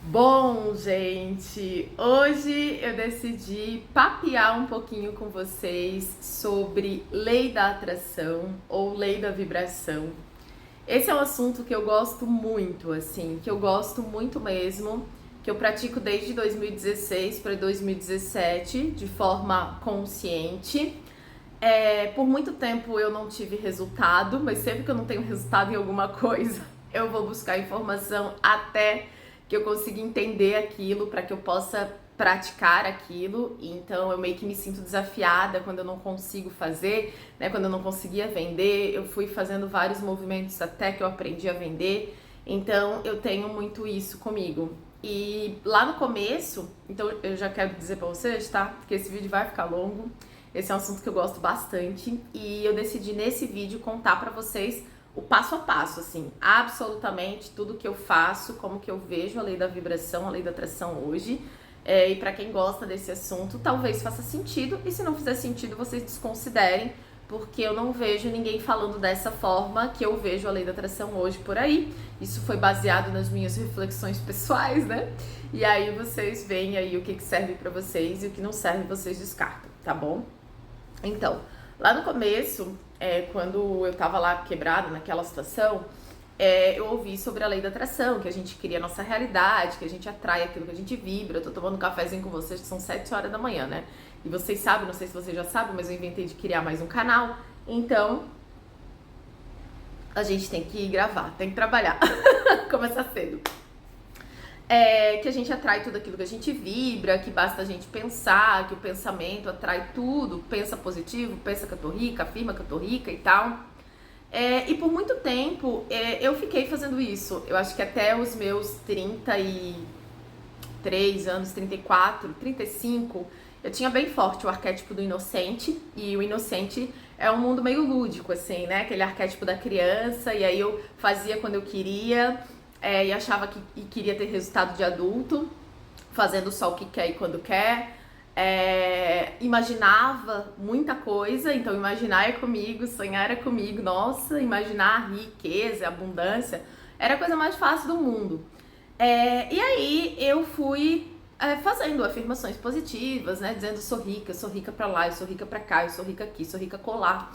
Bom, gente, hoje eu decidi papear um pouquinho com vocês sobre lei da atração ou lei da vibração. Esse é um assunto que eu gosto muito, assim, que eu gosto muito mesmo, que eu pratico desde 2016 para 2017 de forma consciente. Por muito tempo eu não tive resultado, mas sempre que eu não tenho resultado em alguma coisa, eu vou buscar informação até que eu consiga entender aquilo para que eu possa praticar aquilo. Então eu meio que me sinto desafiada quando eu não consigo fazer, né? Quando eu não conseguia vender, eu fui fazendo vários movimentos até que eu aprendi a vender. Então eu tenho muito isso comigo. E lá no começo, então eu já quero dizer para vocês, tá? Que esse vídeo vai ficar longo. Esse é um assunto que eu gosto bastante e eu decidi nesse vídeo contar pra vocês o passo a passo, assim, absolutamente tudo que eu faço, como que eu vejo a lei da vibração, a lei da atração hoje. E pra quem gosta desse assunto, talvez faça sentido, e se não fizer sentido, vocês desconsiderem, porque eu não vejo ninguém falando dessa forma que eu vejo a lei da atração hoje por aí. Isso foi baseado nas minhas reflexões pessoais, né? E aí vocês veem aí o que serve pra vocês e o que não serve vocês descartam, tá bom? Então, lá no começo, quando eu tava lá quebrada naquela situação, eu ouvi sobre a lei da atração, que a gente cria a nossa realidade, que a gente atrai aquilo que a gente vibra. Eu tô tomando um cafezinho com vocês, que são 7 horas da manhã, né? E vocês sabem, não sei se vocês já sabem, mas eu inventei de criar mais um canal. Então, a gente tem que gravar, tem que trabalhar, começar cedo. Que a gente atrai tudo aquilo que a gente vibra, que basta a gente pensar, que o pensamento atrai tudo, pensa positivo, pensa que eu tô rica, afirma que eu tô rica e tal. E por muito tempo eu fiquei fazendo isso. Eu acho que até os meus 33 anos, 34, 35, eu tinha bem forte o arquétipo do inocente, e o inocente é um mundo meio lúdico, assim, né? Aquele arquétipo da criança, e aí eu fazia quando eu queria. E achava que queria ter resultado de adulto, fazendo só o que quer e quando quer. Imaginava muita coisa, então imaginar é comigo, sonhar é comigo. Nossa, imaginar riqueza, abundância, era a coisa mais fácil do mundo. E aí eu fui fazendo afirmações positivas, né? Dizendo eu sou rica pra lá, eu sou rica pra cá, eu sou rica aqui, sou rica colar.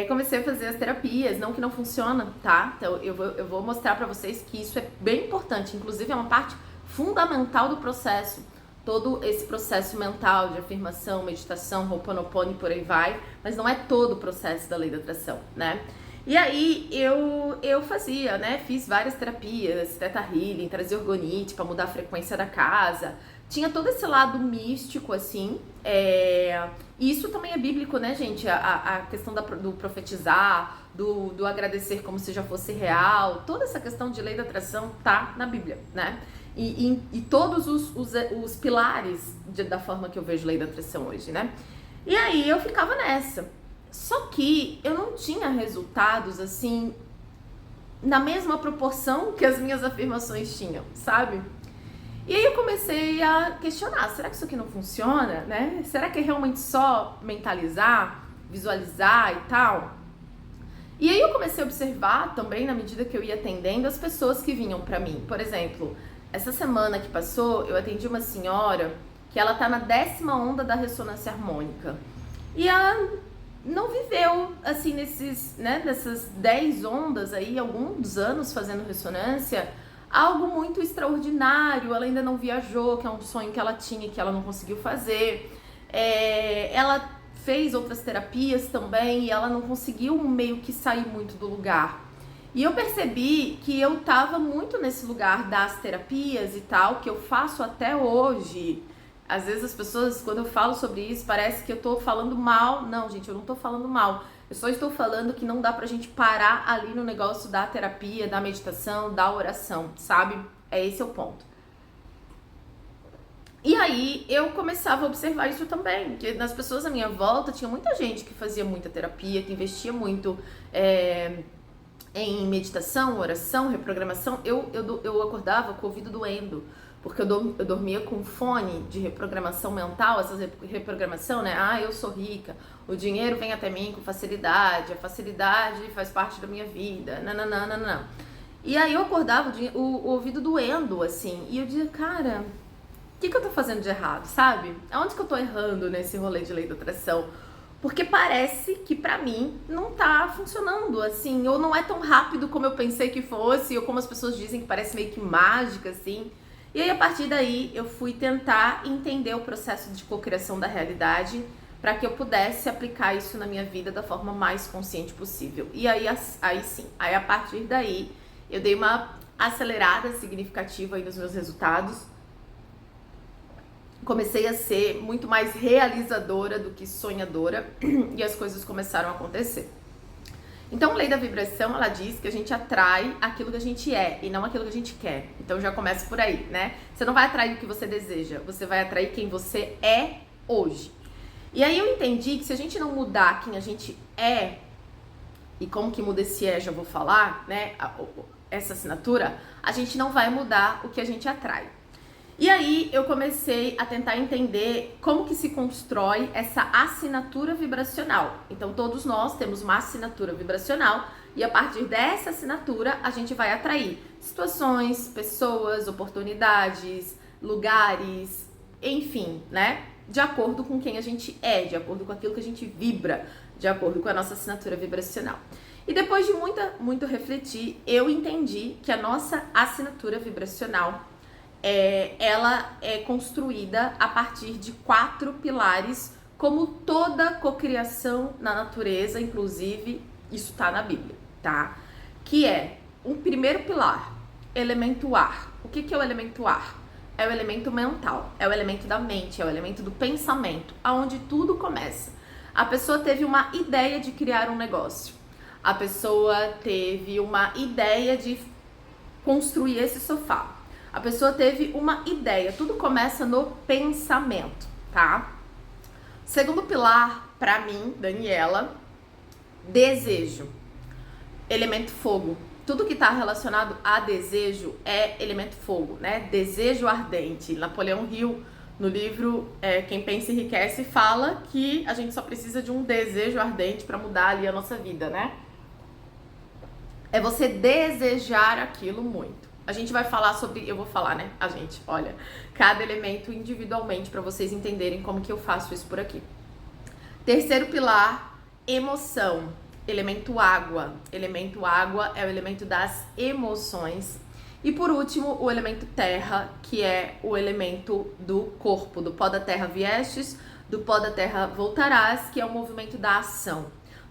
Comecei a fazer as terapias, não que não funciona, tá? Então eu vou mostrar pra vocês que isso é bem importante, inclusive é uma parte fundamental do processo. Todo esse processo mental de afirmação, meditação, Ho'oponopono e por aí vai, mas não é todo o processo da lei da atração, né? E aí eu fazia, né? Fiz várias terapias, Theta Healing, trazia orgonite pra mudar a frequência da casa. Tinha todo esse lado místico, assim. E isso também é bíblico, né, gente? A questão do profetizar, do agradecer como se já fosse real. Toda essa questão de lei da atração tá na Bíblia, né? E todos os pilares da forma que eu vejo lei da atração hoje, né? E aí eu ficava nessa. Só que eu não tinha resultados, assim, na mesma proporção que as minhas afirmações tinham, sabe? E aí eu comecei a questionar, será que isso aqui não funciona, né? Será que é realmente só mentalizar, visualizar e tal? E aí eu comecei a observar também, na medida que eu ia atendendo, as pessoas que vinham pra mim. Por exemplo, essa semana que passou, eu atendi uma senhora que ela tá na 10ª onda da ressonância harmônica. E ela não viveu, assim, nessas 10 ondas aí, alguns anos fazendo ressonância, algo muito extraordinário. Ela ainda não viajou, que é um sonho que ela tinha e que ela não conseguiu fazer. Ela fez outras terapias também e ela não conseguiu meio que sair muito do lugar. E eu percebi que eu tava muito nesse lugar das terapias e tal, que eu faço até hoje. Às vezes as pessoas, quando eu falo sobre isso, parece que eu tô falando mal. Não, gente, eu não tô falando mal. Eu só estou falando que não dá pra gente parar ali no negócio da terapia, da meditação, da oração, sabe? Esse é o ponto. E aí eu começava a observar isso também, que nas pessoas à minha volta tinha muita gente que fazia muita terapia, que investia muito em meditação, oração, reprogramação. Eu acordava com o ouvido doendo, porque eu dormia com fone de reprogramação mental, essa reprogramação, né? Eu sou rica, o dinheiro vem até mim com facilidade, a facilidade faz parte da minha vida, nananana. E aí eu acordava o ouvido doendo, assim, e eu dizia, cara, o que eu tô fazendo de errado, sabe? Aonde que eu tô errando nesse rolê de lei da atração? Porque parece que pra mim não tá funcionando, assim, ou não é tão rápido como eu pensei que fosse, ou como as pessoas dizem que parece meio que mágica, assim. E aí, a partir daí, eu fui tentar entender o processo de cocriação da realidade para que eu pudesse aplicar isso na minha vida da forma mais consciente possível. E aí sim, aí a partir daí, eu dei uma acelerada significativa aí nos meus resultados. Comecei a ser muito mais realizadora do que sonhadora e as coisas começaram a acontecer. Então, a lei da vibração, ela diz que a gente atrai aquilo que a gente é e não aquilo que a gente quer. Então, já começa por aí, né? Você não vai atrair o que você deseja, você vai atrair quem você é hoje. E aí eu entendi que se a gente não mudar quem a gente é, e como que muda esse já vou falar, né? Essa assinatura, a gente não vai mudar o que a gente atrai. E aí eu comecei a tentar entender como que se constrói essa assinatura vibracional. Então todos nós temos uma assinatura vibracional e a partir dessa assinatura a gente vai atrair situações, pessoas, oportunidades, lugares, enfim, né? De acordo com quem a gente é, de acordo com aquilo que a gente vibra, de acordo com a nossa assinatura vibracional. E depois de muito refletir, eu entendi que a nossa assinatura vibracional ela é construída a partir de 4 pilares, como toda cocriação na natureza, inclusive isso tá na Bíblia, tá? Que é um primeiro pilar, elemento ar. O que é o elemento ar? É o elemento mental, é o elemento da mente, é o elemento do pensamento, aonde tudo começa. A pessoa teve uma ideia de criar um negócio, a pessoa teve uma ideia de construir esse sofá, a pessoa teve uma ideia, tudo começa no pensamento, tá? Segundo pilar, pra mim, Daniela, desejo, elemento fogo. Tudo que está relacionado a desejo é elemento fogo, né? Desejo ardente. Napoleão Hill, no livro Quem Pensa Enriquece, fala que a gente só precisa de um desejo ardente para mudar ali a nossa vida, né? É você desejar aquilo muito. A gente vai falar sobre, eu vou falar, né? A gente, olha, cada elemento individualmente para vocês entenderem como que eu faço isso por aqui. Terceiro pilar, emoção. Elemento água. Elemento água é o elemento das emoções. E por último, o elemento terra, que é o elemento do corpo. Do pó da terra viestes, do pó da terra voltarás, que é o movimento da ação.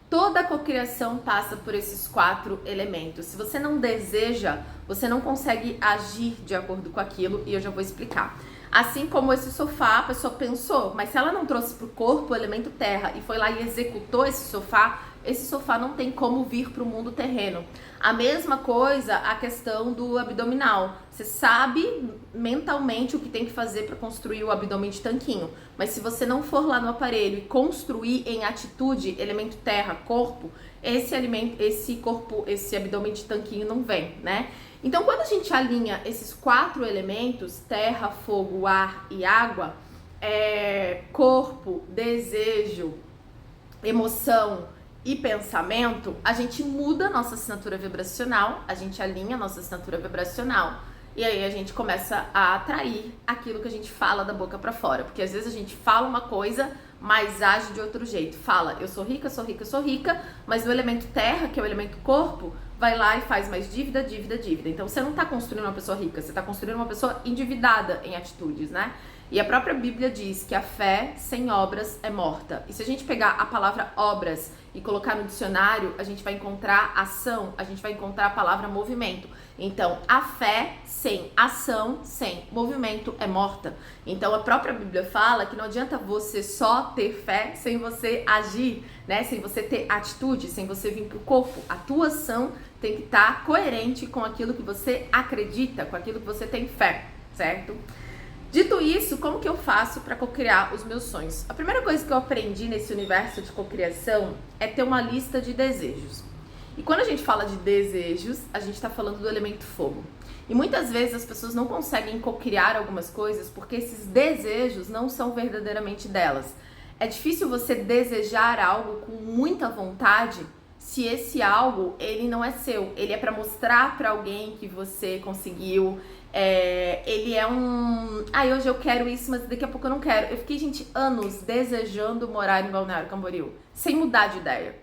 Toda a cocriação passa por esses 4 elementos. Se você não deseja, você não consegue agir de acordo com aquilo, e eu já vou explicar. Assim como esse sofá, a pessoa pensou, mas se ela não trouxe para o corpo o elemento terra e foi lá e executou esse sofá não tem como vir para o mundo terreno. A mesma coisa a questão do abdominal. Você sabe mentalmente o que tem que fazer para construir o abdômen de tanquinho, mas se você não for lá no aparelho e construir em atitude, elemento terra, corpo, esse abdômen de tanquinho não vem, né? Então, quando a gente alinha esses 4 elementos, terra, fogo, ar e água, corpo, desejo, emoção e pensamento, a gente muda a nossa assinatura vibracional, a gente alinha a nossa assinatura vibracional e aí a gente começa a atrair aquilo que a gente fala da boca pra fora, porque às vezes a gente fala uma coisa, mas age de outro jeito. Fala, eu sou rica, sou rica, sou rica, mas o elemento terra, que é o elemento corpo, vai lá e faz mais dívida, dívida, dívida. Então você não tá construindo uma pessoa rica, você tá construindo uma pessoa endividada em atitudes, né? E a própria Bíblia diz que a fé sem obras é morta. E se a gente pegar a palavra obras e colocar no dicionário, a gente vai encontrar ação, a gente vai encontrar a palavra movimento. Então, a fé sem ação, sem movimento é morta. Então, a própria Bíblia fala que não adianta você só ter fé sem você agir, né? Sem você ter atitude, sem você vir pro corpo. A tua ação tem que estar coerente com aquilo que você acredita, com aquilo que você tem fé, certo? Dito isso, como que eu faço para cocriar os meus sonhos? A primeira coisa que eu aprendi nesse universo de cocriação é ter uma lista de desejos. E quando a gente fala de desejos, a gente está falando do elemento fogo. E muitas vezes as pessoas não conseguem cocriar algumas coisas porque esses desejos não são verdadeiramente delas. É difícil você desejar algo com muita vontade se esse algo, ele não é seu, ele é pra mostrar pra alguém que você conseguiu, ele é um... hoje eu quero isso, mas daqui a pouco eu não quero. Eu fiquei, gente, anos desejando morar em Balneário Camboriú, sem mudar de ideia.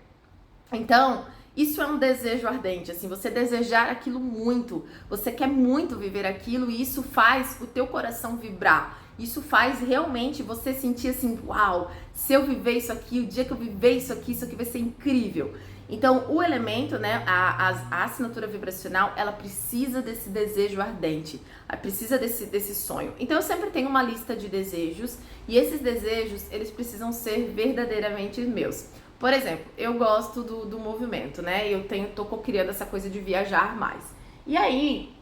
Então, isso é um desejo ardente, assim, você desejar aquilo muito, você quer muito viver aquilo e isso faz o teu coração vibrar. Isso faz realmente você sentir assim, uau, se eu viver isso aqui, o dia que eu viver isso aqui vai ser incrível. Então, o elemento, né, a assinatura vibracional, ela precisa desse desejo ardente, ela precisa desse sonho. Então, eu sempre tenho uma lista de desejos e esses desejos, eles precisam ser verdadeiramente meus. Por exemplo, eu gosto do movimento, né, eu tô co-criando essa coisa de viajar mais. E aí,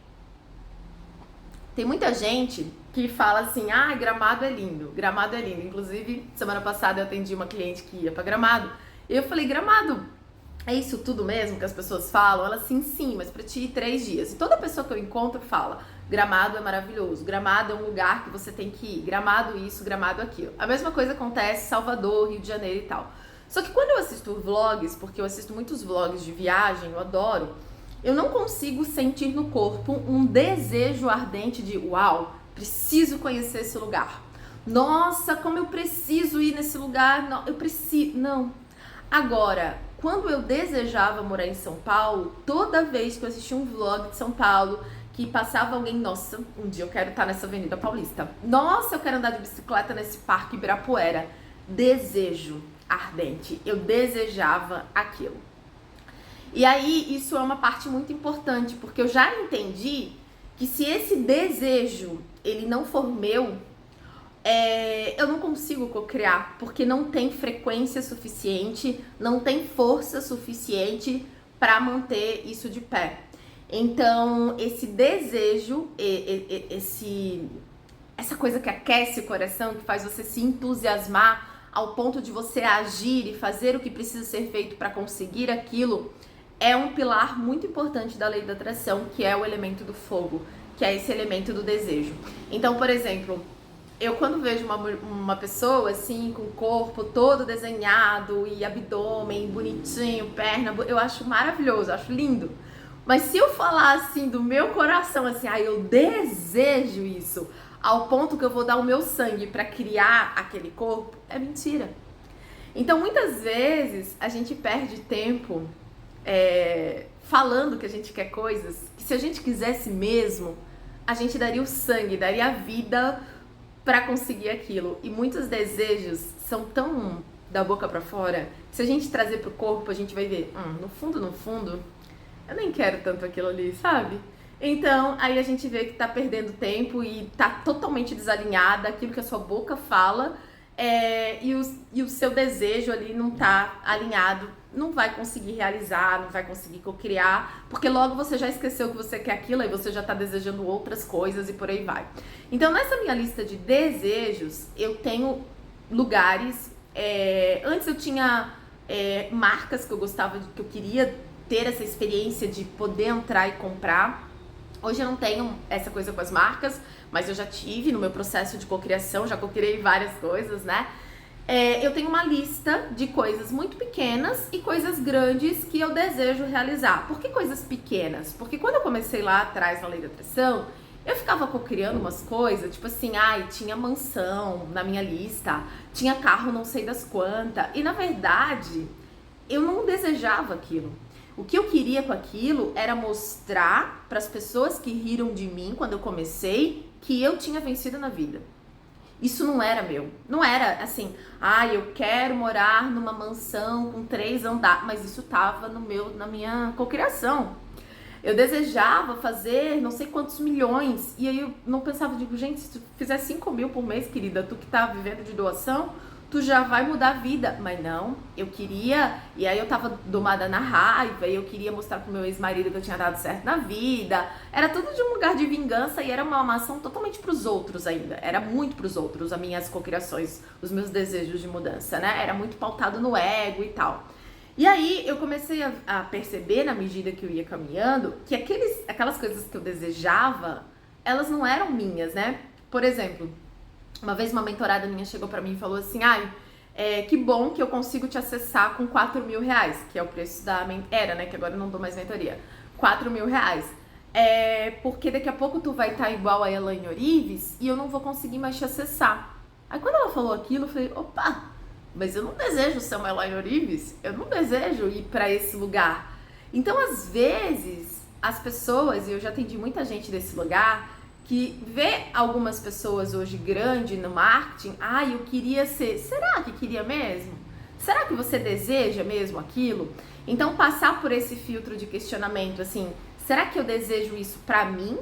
tem muita gente que fala assim, Gramado é lindo, Gramado é lindo. Inclusive, semana passada eu atendi uma cliente que ia pra Gramado, e eu falei, Gramado, é isso tudo mesmo que as pessoas falam? Ela assim, sim, mas pra ti ir 3 dias. E toda pessoa que eu encontro fala, Gramado é maravilhoso, Gramado é um lugar que você tem que ir, Gramado isso, Gramado aquilo. A mesma coisa acontece em Salvador, Rio de Janeiro e tal. Só que quando eu assisto vlogs, porque eu assisto muitos vlogs de viagem, eu adoro, eu não consigo sentir no corpo um desejo ardente de, uau, preciso conhecer esse lugar. Nossa, como eu preciso ir nesse lugar. Não, eu preciso. Não. Agora, quando eu desejava morar em São Paulo, toda vez que eu assistia um vlog de São Paulo, que passava alguém, nossa, um dia eu quero estar nessa Avenida Paulista. Nossa, eu quero andar de bicicleta nesse Parque Ibirapuera. Desejo ardente. Eu desejava aquilo. E aí, isso é uma parte muito importante, porque eu já entendi que se esse desejo, ele não for meu, eu não consigo co-criar, porque não tem frequência suficiente, não tem força suficiente para manter isso de pé. Então, esse desejo, essa coisa que aquece o coração, que faz você se entusiasmar ao ponto de você agir e fazer o que precisa ser feito para conseguir aquilo, é um pilar muito importante da lei da atração, que é o elemento do fogo, que é esse elemento do desejo. Então, por exemplo, eu quando vejo uma pessoa assim, com o corpo todo desenhado e abdômen bonitinho, perna, eu acho maravilhoso, acho lindo. Mas se eu falar assim do meu coração, assim, eu desejo isso, ao ponto que eu vou dar o meu sangue para criar aquele corpo, é mentira. Então, muitas vezes, a gente perde tempo falando que a gente quer coisas que se a gente quisesse mesmo, a gente daria o sangue, daria a vida para conseguir aquilo. E muitos desejos são tão da boca para fora que se a gente trazer pro corpo, a gente vai ver, no fundo, eu nem quero tanto aquilo ali, sabe? Então, aí a gente vê que tá perdendo tempo e tá totalmente desalinhada aquilo que a sua boca fala, e o seu desejo ali não tá alinhado, não vai conseguir realizar, não vai conseguir co-criar, porque logo você já esqueceu que você quer aquilo e você já tá desejando outras coisas e por aí vai. Então, nessa minha lista de desejos, eu tenho lugares, antes eu tinha marcas que eu gostava, que eu queria ter essa experiência de poder entrar e comprar. Hoje eu não tenho essa coisa com as marcas, mas eu já tive no meu processo de cocriação, já cocriei várias coisas, né? Eu tenho uma lista de coisas muito pequenas e coisas grandes que eu desejo realizar. Por que coisas pequenas? Porque quando eu comecei lá atrás na Lei da Atração, eu ficava cocriando umas coisas, tipo assim, tinha mansão na minha lista, tinha carro não sei das quantas, e na verdade, eu não desejava aquilo. O que eu queria com aquilo era mostrar para as pessoas que riram de mim quando eu comecei que eu tinha vencido na vida. Isso não era meu. Não era assim, eu quero morar numa mansão com 3 andares, mas isso tava na minha cocriação. Eu desejava fazer não sei quantos milhões, e aí eu não pensava, digo, gente, se tu fizer 5 mil por mês, querida, tu que tá vivendo de doação, tu já vai mudar a vida. Mas não, eu queria, e aí eu tava domada na raiva, e eu queria mostrar pro meu ex-marido que eu tinha dado certo na vida. Era tudo de um lugar de vingança e era uma ação totalmente pros outros ainda. Era muito pros outros, as minhas cocriações, os meus desejos de mudança, né? Era muito pautado no ego e tal. E aí eu comecei a perceber, na medida que eu ia caminhando, que aquelas coisas que eu desejava, elas não eram minhas, né? Por exemplo, uma vez uma mentorada minha chegou pra mim e falou assim, que bom que eu consigo te acessar com 4 mil reais, que é o preço da... Era, né? Que agora eu não dou mais mentoria. 4 mil reais. Porque daqui a pouco tu vai estar igual a Elaine Orives e eu não vou conseguir mais te acessar. Aí quando ela falou aquilo, eu falei, opa, mas eu não desejo ser uma Elaine Orives, eu não desejo ir pra esse lugar. Então, às vezes, as pessoas, e eu já atendi muita gente desse lugar, que vê algumas pessoas hoje grande no marketing, eu queria ser, será que queria mesmo? Será que você deseja mesmo aquilo? Então, passar por esse filtro de questionamento, assim, será que eu desejo isso pra mim?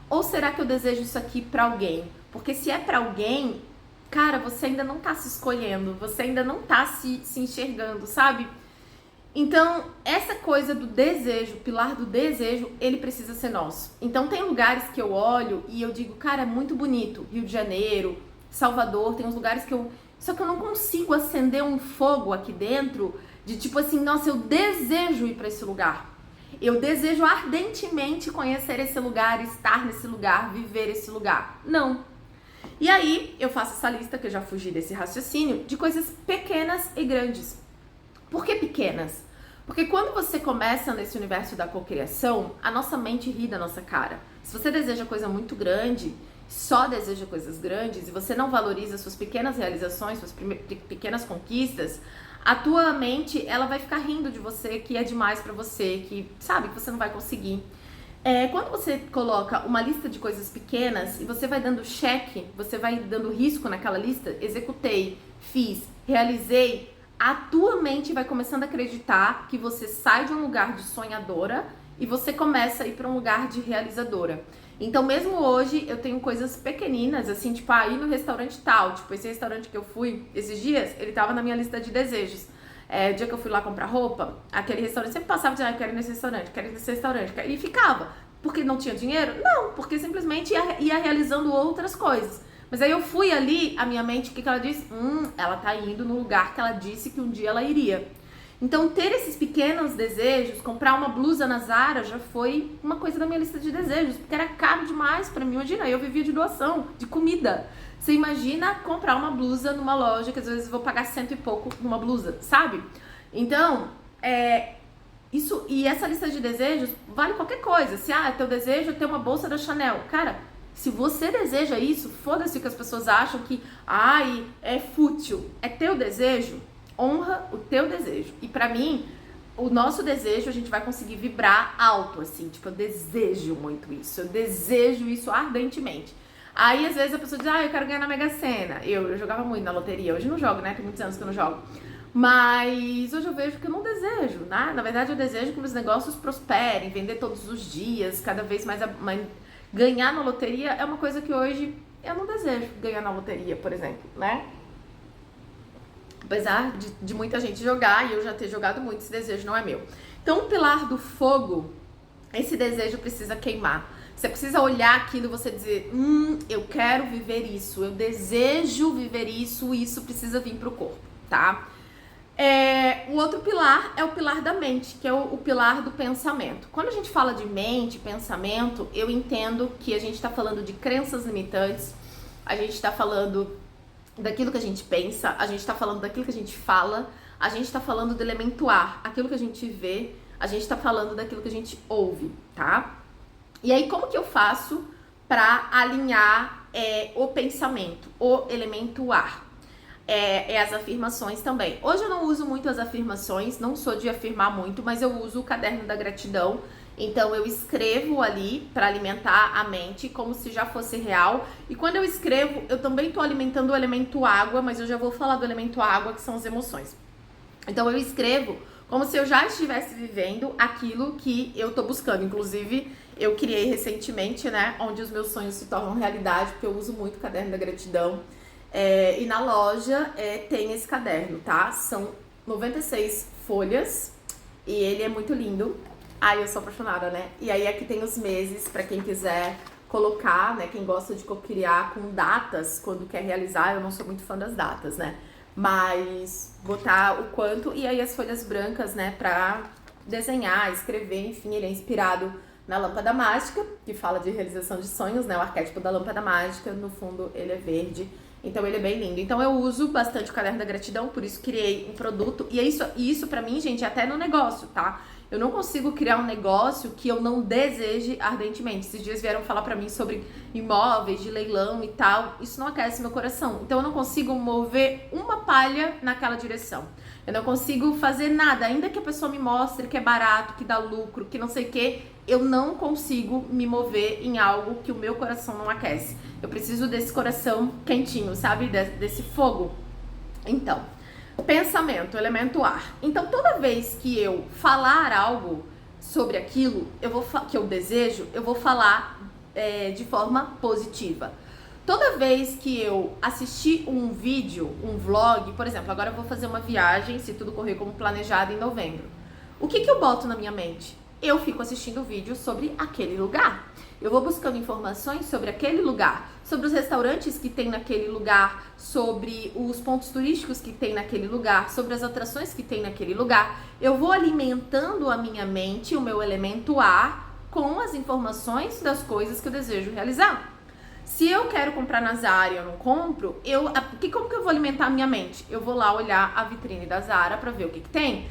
Ou será que eu desejo isso aqui pra alguém? Porque se é pra alguém, cara, você ainda não tá se escolhendo, você ainda não tá se enxergando, sabe? Então, essa coisa do desejo, o pilar do desejo, ele precisa ser nosso. Então, tem lugares que eu olho e eu digo, cara, é muito bonito. Rio de Janeiro, Salvador, tem uns lugares que eu... Só que eu não consigo acender um fogo aqui dentro de tipo assim, nossa, eu desejo ir para esse lugar. Eu desejo ardentemente conhecer esse lugar, estar nesse lugar, viver esse lugar. Não. E aí, eu faço essa lista, que eu já fugi desse raciocínio, de coisas pequenas e grandes. Por que pequenas? Porque quando você começa nesse universo da cocriação, a nossa mente ri da nossa cara. Se você deseja coisa muito grande, só deseja coisas grandes, e você não valoriza suas pequenas realizações, suas pequenas conquistas, a tua mente, ela vai ficar rindo de você, que é demais pra você, que sabe, que você não vai conseguir. Quando você coloca uma lista de coisas pequenas e você vai dando cheque, você vai dando risco naquela lista, executei, fiz, realizei, a tua mente vai começando a acreditar que você sai de um lugar de sonhadora e você começa a ir para um lugar de realizadora. Então, mesmo hoje, eu tenho coisas pequeninas, assim, tipo, ir no restaurante tal. Tipo, esse restaurante que eu fui esses dias, ele tava na minha lista de desejos. O dia que eu fui lá comprar roupa, aquele restaurante sempre passava dizendo, eu quero ir nesse restaurante, quero ir nesse restaurante. E ficava. Porque não tinha dinheiro? Não, porque simplesmente ia realizando outras coisas. Mas aí eu fui ali, a minha mente, o que ela disse? Ela tá indo no lugar que ela disse que um dia ela iria. Então, ter esses pequenos desejos, comprar uma blusa na Zara já foi uma coisa da minha lista de desejos, porque era caro demais pra mim. Imagina, eu vivia de doação, de comida. Você imagina comprar uma blusa numa loja, que às vezes eu vou pagar 100 e pouco numa blusa, sabe? Então, isso, e essa lista de desejos vale qualquer coisa. Se teu desejo é ter uma bolsa da Chanel, cara, se você deseja isso, foda-se que as pessoas acham que é fútil. É teu desejo, honra o teu desejo. E pra mim, o nosso desejo, a gente vai conseguir vibrar alto, assim, tipo, eu desejo muito isso, eu desejo isso ardentemente. Aí, às vezes, a pessoa diz, eu quero ganhar na Mega Sena. Eu jogava muito na loteria, hoje não jogo, né, tem muitos anos que eu não jogo. Mas hoje eu vejo que eu não desejo, né? Na verdade, eu desejo que meus negócios prosperem, vender todos os dias, cada vez mais... Ganhar na loteria é uma coisa que hoje eu não desejo ganhar na loteria, por exemplo, né? Apesar de muita gente jogar, e eu já ter jogado muito, esse desejo não é meu. Então, o pilar do fogo, esse desejo precisa queimar. Você precisa olhar aquilo e você dizer, eu quero viver isso, eu desejo viver isso, isso precisa vir pro corpo, tá? O outro pilar é o pilar da mente, que é o pilar do pensamento. Quando a gente fala de mente, pensamento, eu entendo que a gente está falando de crenças limitantes, a gente está falando daquilo que a gente pensa, a gente está falando daquilo que a gente fala, a gente está falando do elemento ar, aquilo que a gente vê, a gente está falando daquilo que a gente ouve, tá? E aí, como que eu faço para alinhar o pensamento, o elemento ar? As afirmações também. Hoje eu não uso muito as afirmações, não sou de afirmar muito, mas eu uso o caderno da gratidão. Então eu escrevo ali para alimentar a mente como se já fosse real. E quando eu escrevo, eu também estou alimentando o elemento água, mas eu já vou falar do elemento água, que são as emoções. Então eu escrevo como se eu já estivesse vivendo aquilo que eu tô buscando. Inclusive, eu criei recentemente, né, onde os meus sonhos se tornam realidade, porque eu uso muito o caderno da gratidão. E na loja tem esse caderno, tá? São 96 folhas e ele é muito lindo. Eu sou apaixonada, né? E aí aqui tem os meses pra quem quiser colocar, né? Quem gosta de cocriar com datas quando quer realizar. Eu não sou muito fã das datas, né? Mas botar o quanto e aí as folhas brancas, né? Pra desenhar, escrever, enfim, ele é inspirado na lâmpada mágica, que fala de realização de sonhos, né? O arquétipo da lâmpada mágica, no fundo ele é verde. Então ele é bem lindo. Então eu uso bastante o Caderno da Gratidão, por isso criei um produto. E isso pra mim, gente, é até no negócio, tá? Eu não consigo criar um negócio que eu não deseje ardentemente. Esses dias vieram falar pra mim sobre imóveis, de leilão e tal. Isso não aquece meu coração. Então eu não consigo mover uma palha naquela direção. Eu não consigo fazer nada, ainda que a pessoa me mostre que é barato, que dá lucro, que não sei o quê, eu não consigo me mover em algo que o meu coração não aquece. Eu preciso desse coração quentinho, sabe? Desse fogo. Então, pensamento, elemento ar. Então, toda vez que eu falar algo sobre aquilo que eu desejo, eu vou falar de forma positiva. Toda vez que eu assistir um vídeo, um vlog, por exemplo, agora eu vou fazer uma viagem, se tudo correr como planejado, em novembro. O que eu boto na minha mente? Eu fico assistindo vídeos sobre aquele lugar. Eu vou buscando informações sobre aquele lugar, sobre os restaurantes que tem naquele lugar, sobre os pontos turísticos que tem naquele lugar, sobre as atrações que tem naquele lugar. Eu vou alimentando a minha mente, o meu elemento ar, com as informações das coisas que eu desejo realizar. Se eu quero comprar na Zara e eu não compro, como que eu vou alimentar a minha mente? Eu vou lá olhar a vitrine da Zara para ver o que tem.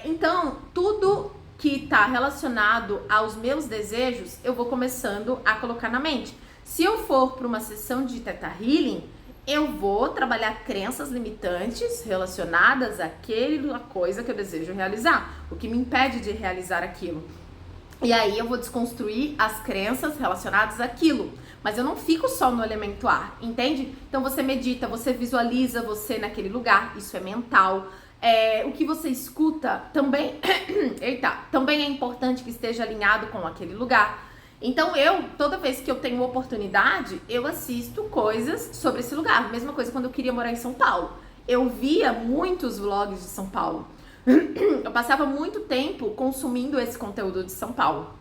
Então, tudo que está relacionado aos meus desejos, eu vou começando a colocar na mente. Se eu for para uma sessão de Theta Healing, eu vou trabalhar crenças limitantes relacionadas àquela coisa que eu desejo realizar, o que me impede de realizar aquilo. E aí eu vou desconstruir as crenças relacionadas àquilo. Mas eu não fico só no elemento ar, entende? Então você medita, você visualiza você naquele lugar, isso é mental. O que você escuta também, também é importante que esteja alinhado com aquele lugar. Então toda vez que eu tenho oportunidade, eu assisto coisas sobre esse lugar. Mesma coisa quando eu queria morar em São Paulo. Eu via muitos vlogs de São Paulo. Eu passava muito tempo consumindo esse conteúdo de São Paulo.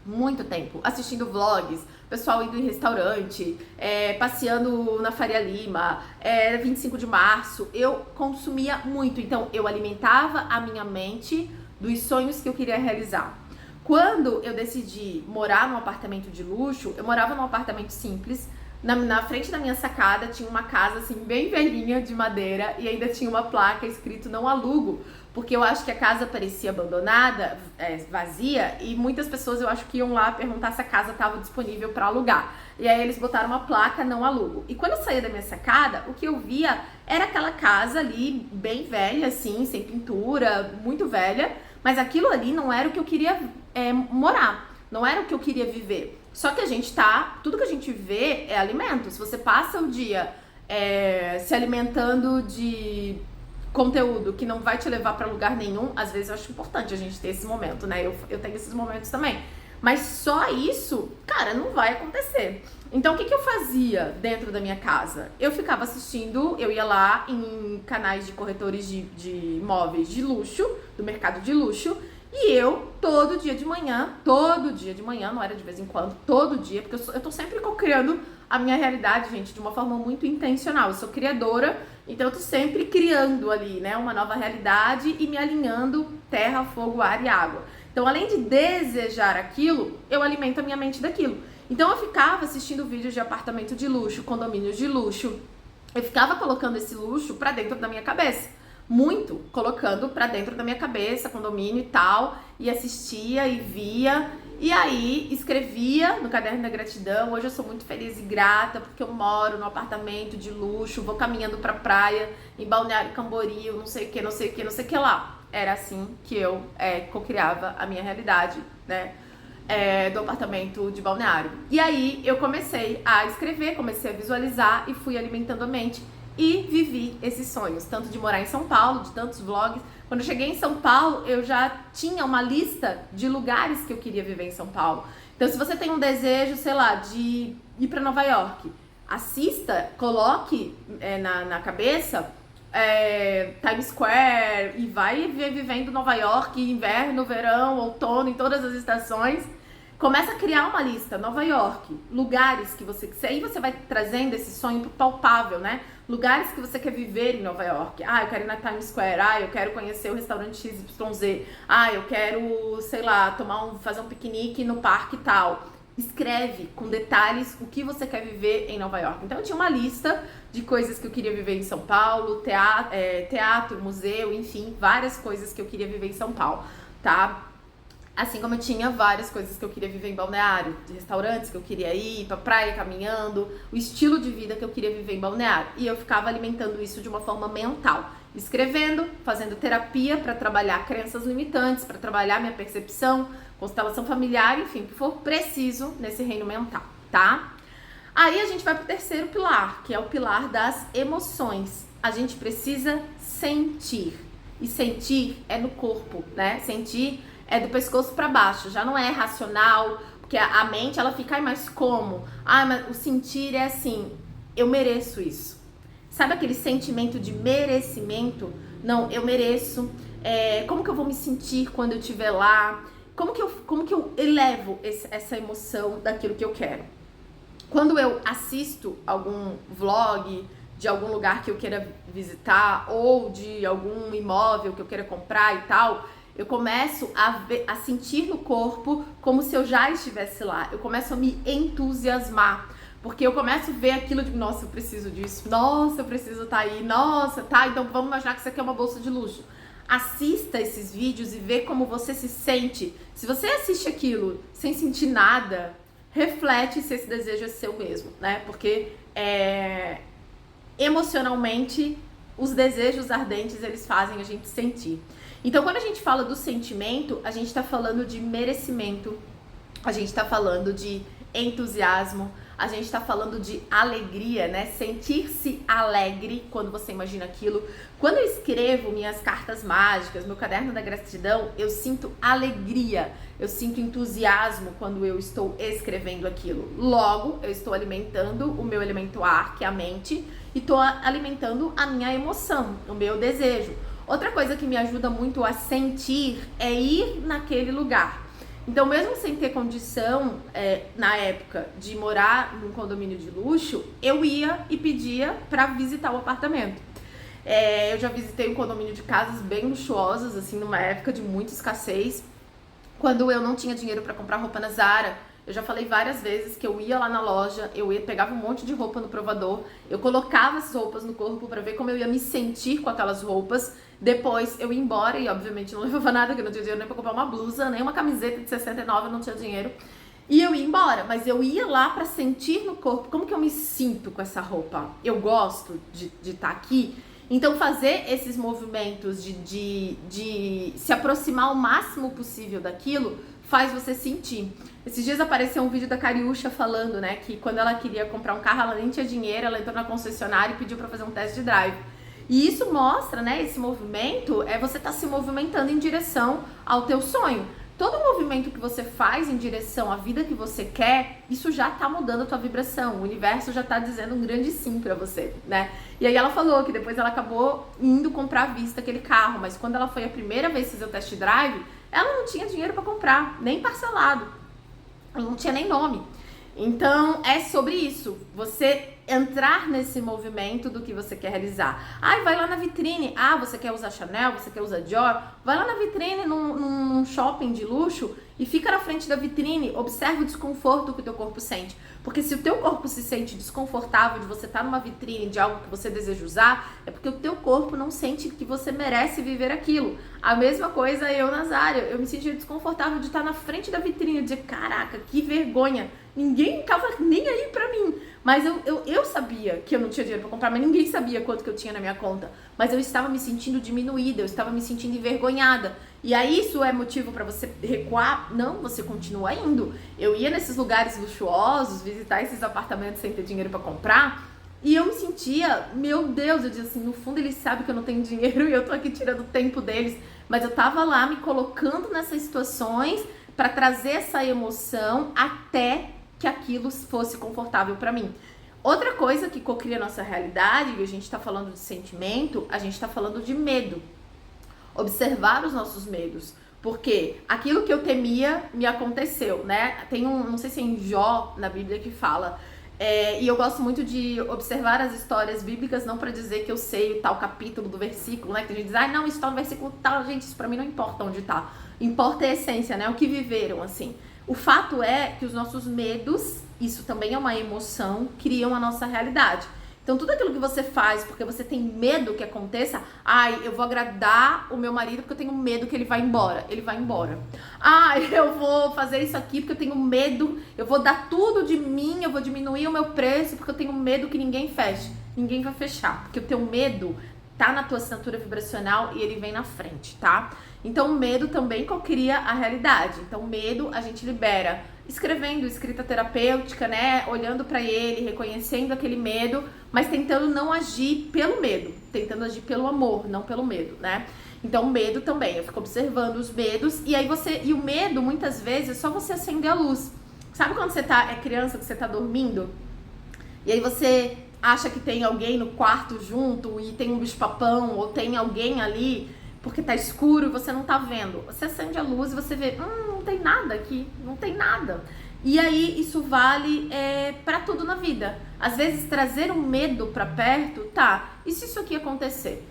Muito tempo, assistindo vlogs, pessoal indo em restaurante, passeando na Faria Lima, 25 de março, eu consumia muito, então eu alimentava a minha mente dos sonhos que eu queria realizar. Quando eu decidi morar num apartamento de luxo, eu morava num apartamento simples, na frente da minha sacada tinha uma casa assim bem velhinha de madeira e ainda tinha uma placa escrito não alugo, porque eu acho que a casa parecia abandonada, vazia, e muitas pessoas eu acho que iam lá perguntar se a casa estava disponível para alugar. E aí eles botaram uma placa não alugo. E quando eu saía da minha sacada, o que eu via era aquela casa ali bem velha assim, sem pintura, muito velha, mas aquilo ali não era o que eu queria morar, não era o que eu queria viver. Só que tudo que a gente vê é alimento. Se você passa o dia se alimentando de conteúdo que não vai te levar pra lugar nenhum, às vezes eu acho importante a gente ter esse momento, né? Eu tenho esses momentos também. Mas só isso, cara, não vai acontecer. Então, o que eu fazia dentro da minha casa? Eu ficava assistindo, eu ia lá em canais de corretores de imóveis de luxo, do mercado de luxo, e eu, todo dia de manhã, não era de vez em quando, todo dia, porque eu tô sempre criando a minha realidade, gente, de uma forma muito intencional. Eu sou criadora, então eu tô sempre criando ali, né, uma nova realidade e me alinhando terra, fogo, ar e água. Então, além de desejar aquilo, eu alimento a minha mente daquilo. Então, eu ficava assistindo vídeos de apartamento de luxo, condomínios de luxo, eu ficava colocando esse luxo pra dentro da minha cabeça. Muito, colocando pra dentro da minha cabeça, condomínio e tal, e assistia e via, e aí escrevia no Caderno da Gratidão. Hoje eu sou muito feliz e grata porque eu moro num apartamento de luxo, vou caminhando pra praia, em Balneário Camboriú, não sei o que lá. Era assim que eu co-criava a minha realidade, né, do apartamento de Balneário. E aí eu comecei a escrever, comecei a visualizar e fui alimentando a mente. E vivi esses sonhos, tanto de morar em São Paulo, de tantos vlogs. Quando eu cheguei em São Paulo, eu já tinha uma lista de lugares que eu queria viver em São Paulo. Então, se você tem um desejo, sei lá, de ir para Nova York, assista, coloque na cabeça Times Square e vai vivendo Nova York, inverno, verão, outono, em todas as estações. Começa a criar uma lista, Nova York, lugares que você quiser, aí você vai trazendo esse sonho palpável, né? Lugares que você quer viver em Nova York. Eu quero ir na Times Square, eu quero conhecer o restaurante XYZ, eu quero, sei lá, fazer um piquenique no parque e tal. escreve com detalhes o que você quer viver em Nova York. Então eu tinha uma lista de coisas que eu queria viver em São Paulo, teatro, museu, enfim, várias coisas que eu queria viver em São Paulo, tá? Assim como eu tinha várias coisas que eu queria viver em Balneário, de restaurantes que eu queria ir pra praia caminhando, o estilo de vida que eu queria viver em Balneário. E eu ficava alimentando isso de uma forma mental, escrevendo, fazendo terapia para trabalhar crenças limitantes, para trabalhar minha percepção, constelação familiar, enfim, o que for preciso nesse reino mental, tá? Aí a gente vai pro terceiro pilar, que é o pilar das emoções. A gente precisa sentir. E sentir é no corpo, né? Sentir é do pescoço para baixo, já não é racional, porque a mente ela fica, mas como? Mas o sentir é assim, eu mereço isso. Sabe aquele sentimento de merecimento? Não, eu mereço. Como que eu vou me sentir quando eu estiver lá? Como que eu elevo essa emoção daquilo que eu quero? Quando eu assisto algum vlog de algum lugar que eu queira visitar ou de algum imóvel que eu queira comprar e tal, eu começo a sentir no corpo como se eu já estivesse lá. Eu começo a me entusiasmar. Porque eu começo a ver aquilo de, nossa, eu preciso disso. Nossa, eu preciso estar aí. Nossa, tá, então vamos imaginar que isso aqui é uma bolsa de luxo. Assista esses vídeos e vê como você se sente. Se você assiste aquilo sem sentir nada, reflete se esse desejo é seu mesmo, né? Porque emocionalmente, os desejos ardentes, eles fazem a gente sentir. Então, quando a gente fala do sentimento, a gente tá falando de merecimento, a gente tá falando de entusiasmo, a gente tá falando de alegria, né? Sentir-se alegre quando você imagina aquilo. Quando eu escrevo minhas cartas mágicas, meu caderno da gratidão, eu sinto alegria, eu sinto entusiasmo quando eu estou escrevendo aquilo. Logo, eu estou alimentando o meu elemento ar, que é a mente, e estou alimentando a minha emoção, o meu desejo. Outra coisa que me ajuda muito a sentir é ir naquele lugar. Então, mesmo sem ter condição, na época, de morar num condomínio de luxo, eu ia e pedia para visitar o apartamento. Eu já visitei um condomínio de casas bem luxuosas, assim, numa época de muita escassez, quando eu não tinha dinheiro para comprar roupa na Zara. Eu já falei várias vezes que eu ia lá na loja, pegava um monte de roupa no provador, eu colocava as roupas no corpo para ver como eu ia me sentir com aquelas roupas. Depois eu ia embora e obviamente não levava nada, porque eu não tinha dinheiro nem pra comprar uma blusa, nem uma camiseta de 69, eu não tinha dinheiro. E eu ia embora, mas eu ia lá pra sentir no corpo como que eu me sinto com essa roupa. Eu gosto de estar aqui. Então fazer esses movimentos de se aproximar o máximo possível daquilo faz você sentir. Esses dias apareceu um vídeo da Cariúcha falando, né, que quando ela queria comprar um carro, ela nem tinha dinheiro, ela entrou na concessionária e pediu pra fazer um test drive. E isso mostra, né, esse movimento, você tá se movimentando em direção ao teu sonho. Todo movimento que você faz em direção à vida que você quer, isso já tá mudando a tua vibração. O universo já tá dizendo um grande sim pra você, né? E aí ela falou que depois ela acabou indo comprar à vista aquele carro, mas quando ela foi a primeira vez fazer o test drive, ela não tinha dinheiro pra comprar, nem parcelado. Ela não tinha nem nome. Então, é sobre isso. Você entrar nesse movimento do que você quer realizar. Vai lá na vitrine. Você quer usar Chanel, você quer usar Dior? Vai lá na vitrine, num shopping de luxo e fica na frente da vitrine. Observa o desconforto que o teu corpo sente. Porque se o teu corpo se sente desconfortável de você estar numa vitrine de algo que você deseja usar, é porque o teu corpo não sente que você merece viver aquilo. A mesma coisa eu na Zara. Eu me sentia desconfortável de estar na frente da vitrine, de caraca, que vergonha. Ninguém tava nem aí pra mim. Mas eu sabia que eu não tinha dinheiro pra comprar, mas ninguém sabia quanto que eu tinha na minha conta. Mas eu estava me sentindo diminuída, eu estava me sentindo envergonhada. E aí isso é motivo pra você recuar? Não, você continua indo. Eu ia nesses lugares luxuosos, visitar esses apartamentos sem ter dinheiro pra comprar, e eu me sentia, meu Deus, eu dizia assim, no fundo eles sabem que eu não tenho dinheiro e eu tô aqui tirando o tempo deles. Mas eu tava lá me colocando nessas situações pra trazer essa emoção até que aquilo fosse confortável para mim. Outra coisa que cocria a nossa realidade, e a gente tá falando de sentimento, a gente tá falando de medo. Observar os nossos medos. Porque aquilo que eu temia me aconteceu, né? Tem não sei se é em Jó na Bíblia que fala, e eu gosto muito de observar as histórias bíblicas, não para dizer que eu sei o tal capítulo do versículo, né? Que a gente diz, não, isso tá no versículo tal, gente, isso pra mim não importa onde tá. Importa a essência, né? O que viveram, assim. O fato é que os nossos medos, isso também é uma emoção, criam a nossa realidade. Então, tudo aquilo que você faz porque você tem medo que aconteça, ai, eu vou agradar o meu marido porque eu tenho medo que ele vá embora. Ele vai embora. Ai, eu vou fazer isso aqui porque eu tenho medo, eu vou dar tudo de mim, eu vou diminuir o meu preço porque eu tenho medo que ninguém feche. Ninguém vai fechar, porque o teu medo tá na tua assinatura vibracional e ele vem na frente, tá? Então, o medo também cocria a realidade. Então, o medo a gente libera escrevendo escrita terapêutica, né? Olhando para ele, reconhecendo aquele medo, mas tentando não agir pelo medo, tentando agir pelo amor, não pelo medo, né? Então, o medo também, eu fico observando os medos e aí e o medo, muitas vezes, é só você acender a luz. Sabe quando você é criança, que você tá dormindo? E aí você acha que tem alguém no quarto junto e tem um bicho-papão ou tem alguém ali porque tá escuro e você não tá vendo. Você acende a luz e você vê, não tem nada aqui, não tem nada. E aí isso vale pra tudo na vida. Às vezes trazer um medo pra perto, tá, e se isso aqui acontecer?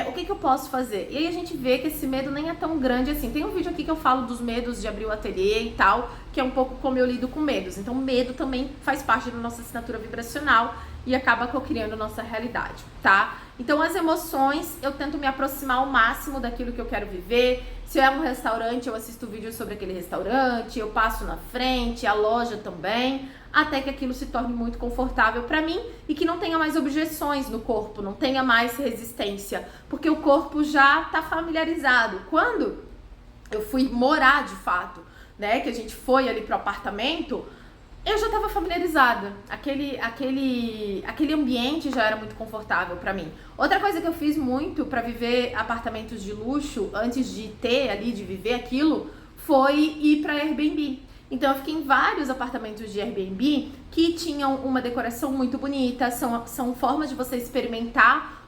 O que eu posso fazer? E aí a gente vê que esse medo nem é tão grande assim. Tem um vídeo aqui que eu falo dos medos de abrir o ateliê e tal, que é um pouco como eu lido com medos. Então medo também faz parte da nossa assinatura vibracional e acaba co-criando nossa realidade, tá? Então as emoções, eu tento me aproximar ao máximo daquilo que eu quero viver. Se é um restaurante, eu assisto vídeos sobre aquele restaurante, eu passo na frente, a loja também, até que aquilo se torne muito confortável pra mim e que não tenha mais objeções no corpo, não tenha mais resistência, porque o corpo já tá familiarizado. Quando eu fui morar de fato, né, que a gente foi ali pro apartamento, eu já estava familiarizada, aquele ambiente já era muito confortável para mim. Outra coisa que eu fiz muito para viver apartamentos de luxo, antes de ter ali, de viver aquilo, foi ir para Airbnb. Então eu fiquei em vários apartamentos de Airbnb que tinham uma decoração muito bonita, são formas de você experimentar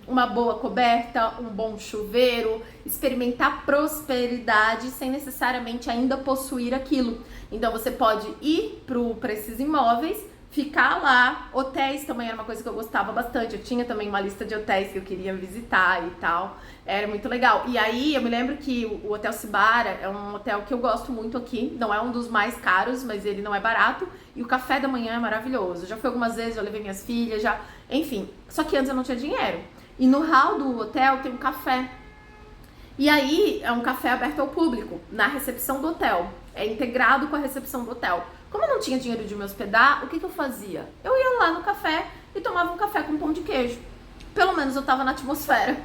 uma boa coberta, um bom chuveiro, experimentar prosperidade sem necessariamente ainda possuir aquilo. Então você pode ir para esses imóveis, ficar lá. Hotéis também era uma coisa que eu gostava bastante. Eu tinha também uma lista de hotéis que eu queria visitar e tal. Era muito legal. E aí eu me lembro que o Hotel Cibara é um hotel que eu gosto muito aqui. Não é um dos mais caros, mas ele não é barato. E o café da manhã é maravilhoso. Já fui algumas vezes, já levei minhas filhas, já... Enfim, só que antes eu não tinha dinheiro. E no hall do hotel tem um café. E aí é um café aberto ao público, na recepção do hotel. É integrado com a recepção do hotel. Como eu não tinha dinheiro de me hospedar, o que eu fazia? Eu ia lá no café e tomava um café com pão de queijo. Pelo menos eu tava na atmosfera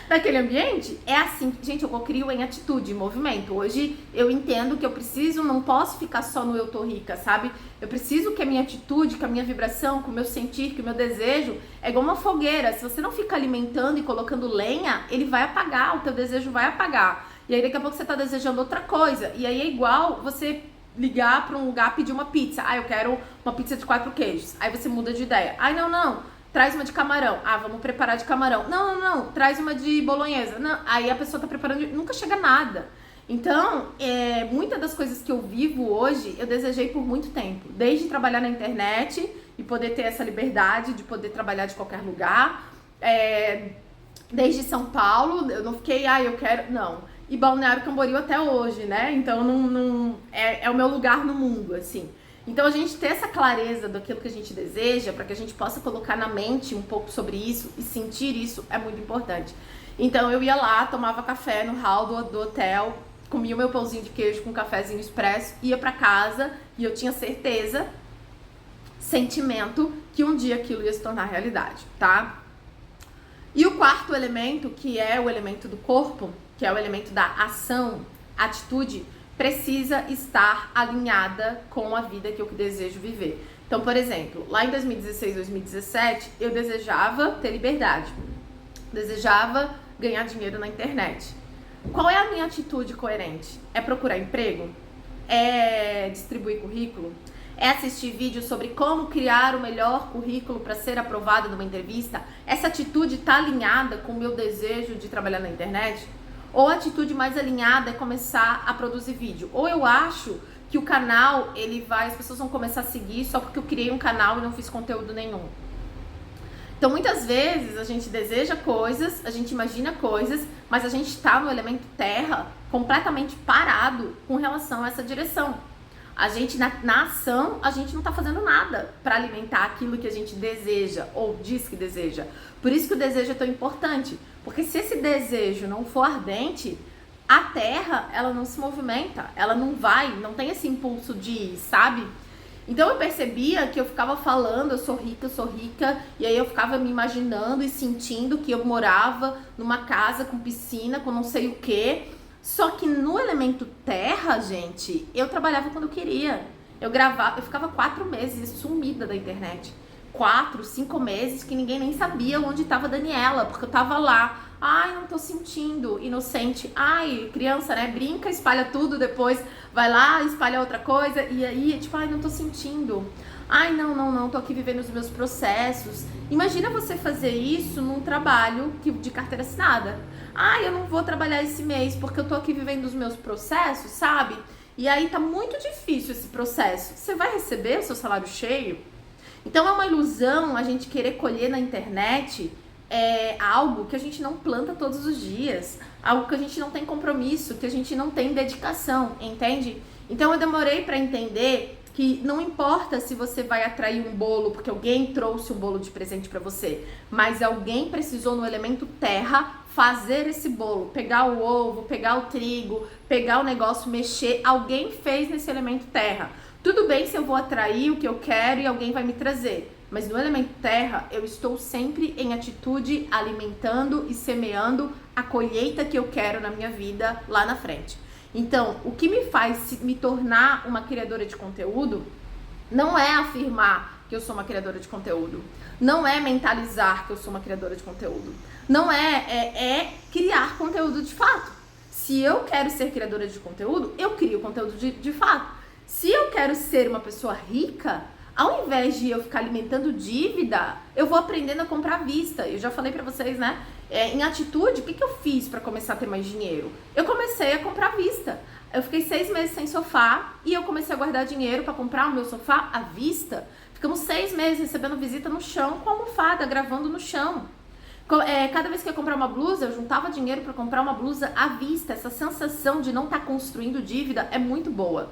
daquele ambiente. É assim, gente, eu crio em atitude, em movimento. Hoje eu entendo que eu preciso, não posso ficar só no eu tô rica, sabe? Eu preciso que a minha atitude, que a minha vibração, que o meu sentir, que o meu desejo é igual uma fogueira. Se você não fica alimentando e colocando lenha, ele vai apagar, o teu desejo vai apagar. E aí daqui a pouco você tá desejando outra coisa. E aí é igual você ligar pra um lugar, pedir uma pizza. Ah, eu quero uma pizza de 4 queijos. Aí você muda de ideia. Ai, não. Traz uma de camarão. Ah, vamos preparar de camarão. Não. Traz uma de bolonhesa. Não. Aí a pessoa tá preparando, nunca chega nada. Então, muitas das coisas que eu vivo hoje, eu desejei por muito tempo. Desde trabalhar na internet e poder ter essa liberdade de poder trabalhar de qualquer lugar. Desde São Paulo, eu não fiquei, eu quero... Não. E Balneário Camboriú até hoje, né? Então, é o meu lugar no mundo, assim. Então, a gente ter essa clareza daquilo que a gente deseja, para que a gente possa colocar na mente um pouco sobre isso e sentir isso, é muito importante. Então, eu ia lá, tomava café no hall do hotel, comia o meu pãozinho de queijo com um cafezinho expresso, ia para casa e eu tinha certeza, sentimento, que um dia aquilo ia se tornar realidade, tá? E o quarto elemento, que é o elemento do corpo, que é o elemento da ação, atitude, precisa estar alinhada com a vida que eu desejo viver. Então, por exemplo, lá em 2016, 2017, eu desejava ter liberdade, desejava ganhar dinheiro na internet. Qual é a minha atitude coerente? É procurar emprego? É distribuir currículo? É assistir vídeos sobre como criar o melhor currículo para ser aprovado numa entrevista? Essa atitude está alinhada com o meu desejo de trabalhar na internet? Ou a atitude mais alinhada é começar a produzir vídeo? Ou eu acho que o canal, as pessoas vão começar a seguir só porque eu criei um canal e não fiz conteúdo nenhum. Então, muitas vezes, a gente deseja coisas, a gente imagina coisas, mas a gente tá no elemento terra completamente parado com relação a essa direção. A gente, na ação, a gente não tá fazendo nada para alimentar aquilo que a gente deseja ou diz que deseja. Por isso que o desejo é tão importante, porque se esse desejo não for ardente, a terra, ela não se movimenta, ela não vai, não tem esse impulso de ir, sabe? Então eu percebia que eu ficava falando, eu sou rica, e aí eu ficava me imaginando e sentindo que eu morava numa casa com piscina, com não sei o quê. Só que no elemento terra, gente, eu trabalhava quando eu queria. Eu ficava 4 meses sumida da internet. 4, 5 meses que ninguém nem sabia onde estava a Daniela, porque eu tava lá. Ai, não tô sentindo, inocente. Ai, criança, né? Brinca, espalha tudo, depois vai lá, espalha outra coisa. E aí, tipo, ai, não tô sentindo. Ai, não, tô aqui vivendo os meus processos. Imagina você fazer isso num trabalho de carteira assinada. Ai, eu não vou trabalhar esse mês porque eu tô aqui vivendo os meus processos, sabe? E aí tá muito difícil esse processo. Você vai receber o seu salário cheio? Então é uma ilusão a gente querer colher na internet algo que a gente não planta todos os dias, algo que a gente não tem compromisso, que a gente não tem dedicação, entende? Então eu demorei para entender que não importa se você vai atrair um bolo porque alguém trouxe um bolo de presente para você, mas alguém precisou no elemento terra fazer esse bolo, pegar o ovo, pegar o trigo, pegar o negócio, mexer, alguém fez nesse elemento terra. Tudo bem se eu vou atrair o que eu quero e alguém vai me trazer, mas no elemento terra eu estou sempre em atitude, alimentando e semeando a colheita que eu quero na minha vida lá na frente. Então, o que me faz me tornar uma criadora de conteúdo não é afirmar que eu sou uma criadora de conteúdo, não é mentalizar que eu sou uma criadora de conteúdo, não é criar conteúdo de fato. Se eu quero ser criadora de conteúdo, eu crio conteúdo de fato. Se eu quero ser uma pessoa rica, ao invés de eu ficar alimentando dívida, eu vou aprendendo a comprar à vista. Eu já falei pra vocês, né? Em atitude, o que eu fiz pra começar a ter mais dinheiro? Eu comecei a comprar à vista. Eu fiquei 6 meses sem sofá e eu comecei a guardar dinheiro pra comprar o meu sofá à vista. Ficamos 6 meses recebendo visita no chão com a almofada, gravando no chão. Cada vez que eu ia comprar uma blusa, eu juntava dinheiro pra comprar uma blusa à vista. Essa sensação de não estar construindo dívida é muito boa.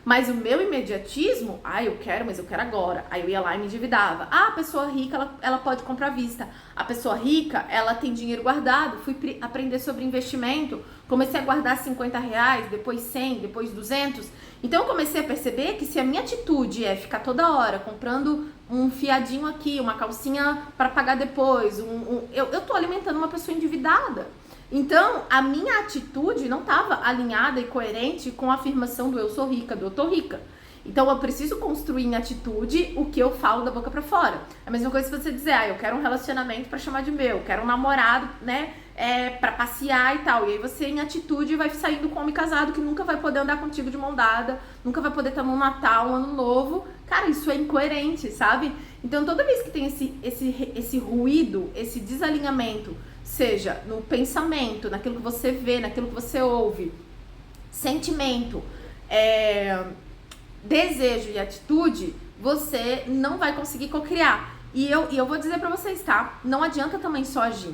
Mas o meu imediatismo, eu quero, mas eu quero agora. Aí eu ia lá e me endividava. A pessoa rica, ela pode comprar à vista. A pessoa rica, ela tem dinheiro guardado. Fui aprender sobre investimento. Comecei a guardar R$50, depois 100, depois 200. Então eu comecei a perceber que se a minha atitude é ficar toda hora comprando um fiadinho aqui, uma calcinha para pagar depois, eu tô alimentando uma pessoa endividada. Então, a minha atitude não estava alinhada e coerente com a afirmação do eu sou rica, do eu tô rica. Então, eu preciso construir em atitude o que eu falo da boca pra fora. É a mesma coisa se você dizer, eu quero um relacionamento pra chamar de meu, quero um namorado, né, pra passear e tal. E aí você, em atitude, vai saindo com um homem casado que nunca vai poder andar contigo de mão dada, nunca vai poder estar no Natal, um ano novo. Cara, isso é incoerente, sabe? Então, toda vez que tem esse ruído, esse desalinhamento, seja no pensamento, naquilo que você vê, naquilo que você ouve, sentimento, desejo e atitude, você não vai conseguir cocriar. E eu vou dizer pra vocês, tá? Não adianta também só agir.